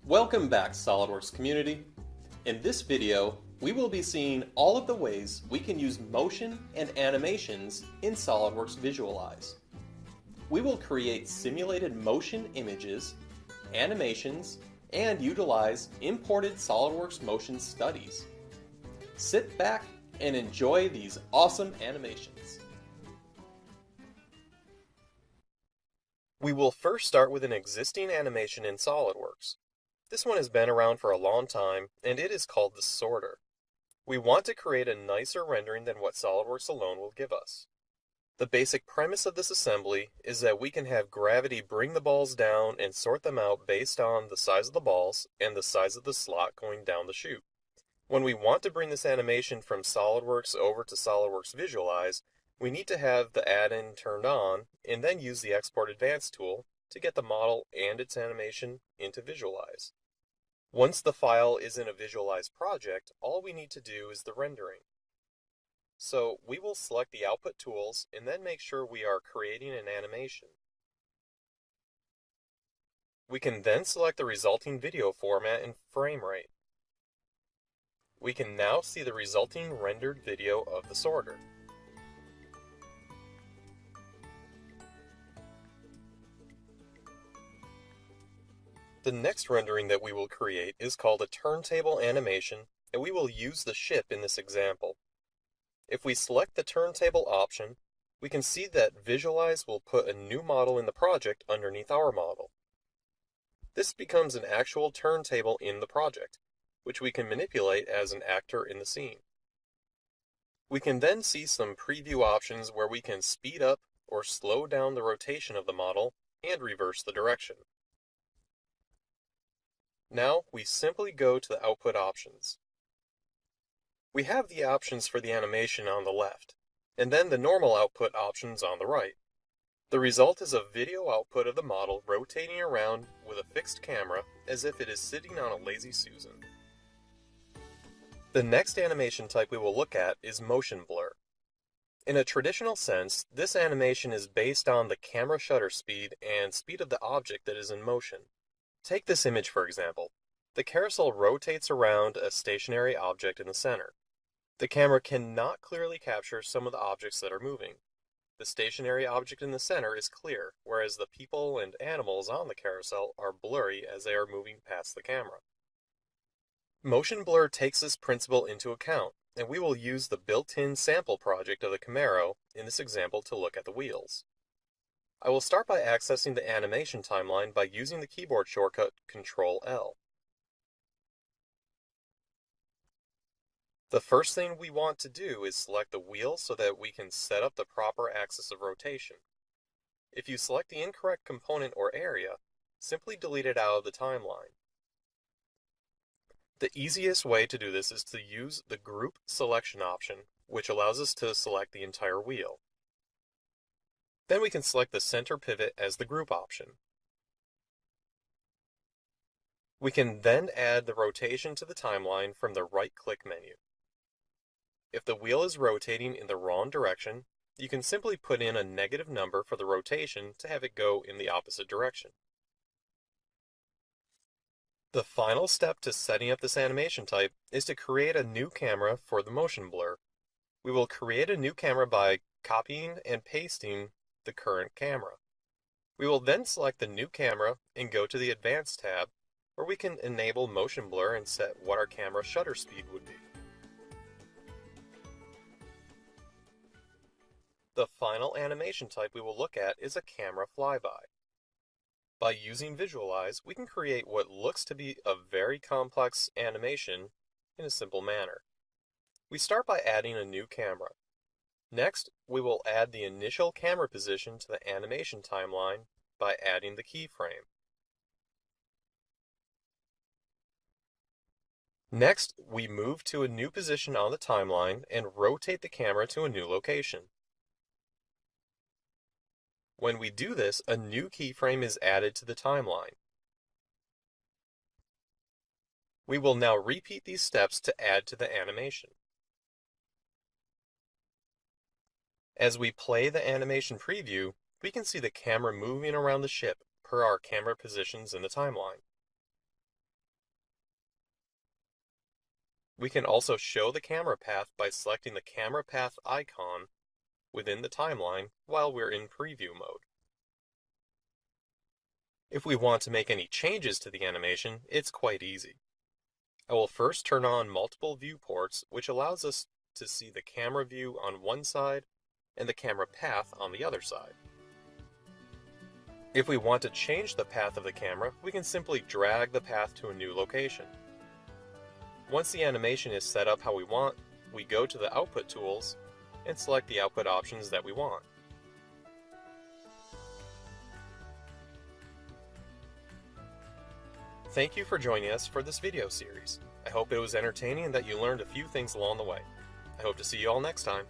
Welcome back, SolidWorks community. In this video, we will be seeing all of the ways we can use motion and animations in SolidWorks Visualize. We will create simulated motion images, animations, and utilize imported SolidWorks motion studies. Sit back and enjoy these awesome animations. We will first start with an existing animation in SolidWorks. This one has been around for a long time, and it is called the sorter. We want to create a nicer rendering than what SolidWorks alone will give us. The basic premise of this assembly is that we can have gravity bring the balls down and sort them out based on the size of the balls and the size of the slot going down the chute. When we want to bring this animation from SolidWorks over to SolidWorks Visualize, we need to have the add-in turned on and then use the Export Advanced tool to get the model and its animation into Visualize. Once the file is in a Visualize project, all we need to do is the rendering. So we will select the output tools and then make sure we are creating an animation. We can then select the resulting video format and frame rate. We can now see the resulting rendered video of the sorter. The next rendering that we will create is called a turntable animation, and we will use the ship in this example. If we select the turntable option, we can see that Visualize will put a new model in the project underneath our model. This becomes an actual turntable in the project, which we can manipulate as an actor in the scene. We can then see some preview options where we can speed up or slow down the rotation of the model and reverse the direction. Now we simply go to the output options. We have the options for the animation on the left, and then the normal output options on the right. The result is a video output of the model rotating around with a fixed camera as if it is sitting on a lazy Susan. The next animation type we will look at is motion blur. In a traditional sense, this animation is based on the camera shutter speed and speed of the object that is in motion. Take this image for example. The carousel rotates around a stationary object in the center. The camera cannot clearly capture some of the objects that are moving. The stationary object in the center is clear, whereas the people and animals on the carousel are blurry as they are moving past the camera. Motion blur takes this principle into account, and we will use the built-in sample project of the Camaro in this example to look at the wheels. I will start by accessing the animation timeline by using the keyboard shortcut Ctrl-L. The first thing we want to do is select the wheel so that we can set up the proper axis of rotation. If you select the incorrect component or area, simply delete it out of the timeline. The easiest way to do this is to use the Group Selection option, which allows us to select the entire wheel. Then we can select the center pivot as the group option. We can then add the rotation to the timeline from the right-click menu. If the wheel is rotating in the wrong direction, you can simply put in a negative number for the rotation to have it go in the opposite direction. The final step to setting up this animation type is to create a new camera for the motion blur. We will create a new camera by copying and pasting the current camera. We will then select the new camera and go to the Advanced tab, where we can enable motion blur and set what our camera shutter speed would be. The final animation type we will look at is a camera flyby. By using Visualize, we can create what looks to be a very complex animation in a simple manner. We start by adding a new camera. Next, we will add the initial camera position to the animation timeline by adding the keyframe. Next, we move to a new position on the timeline and rotate the camera to a new location. When we do this, a new keyframe is added to the timeline. We will now repeat these steps to add to the animation. As we play the animation preview, we can see the camera moving around the ship per our camera positions in the timeline. We can also show the camera path by selecting the camera path icon within the timeline while we're in preview mode. If we want to make any changes to the animation, it's quite easy. I will first turn on multiple viewports, which allows us to see the camera view on one side and the camera path on the other side. If we want to change the path of the camera, we can simply drag the path to a new location. Once the animation is set up how we want, we go to the output tools and select the output options that we want. Thank you for joining us for this video series. I hope it was entertaining and that you learned a few things along the way. I hope to see you all next time.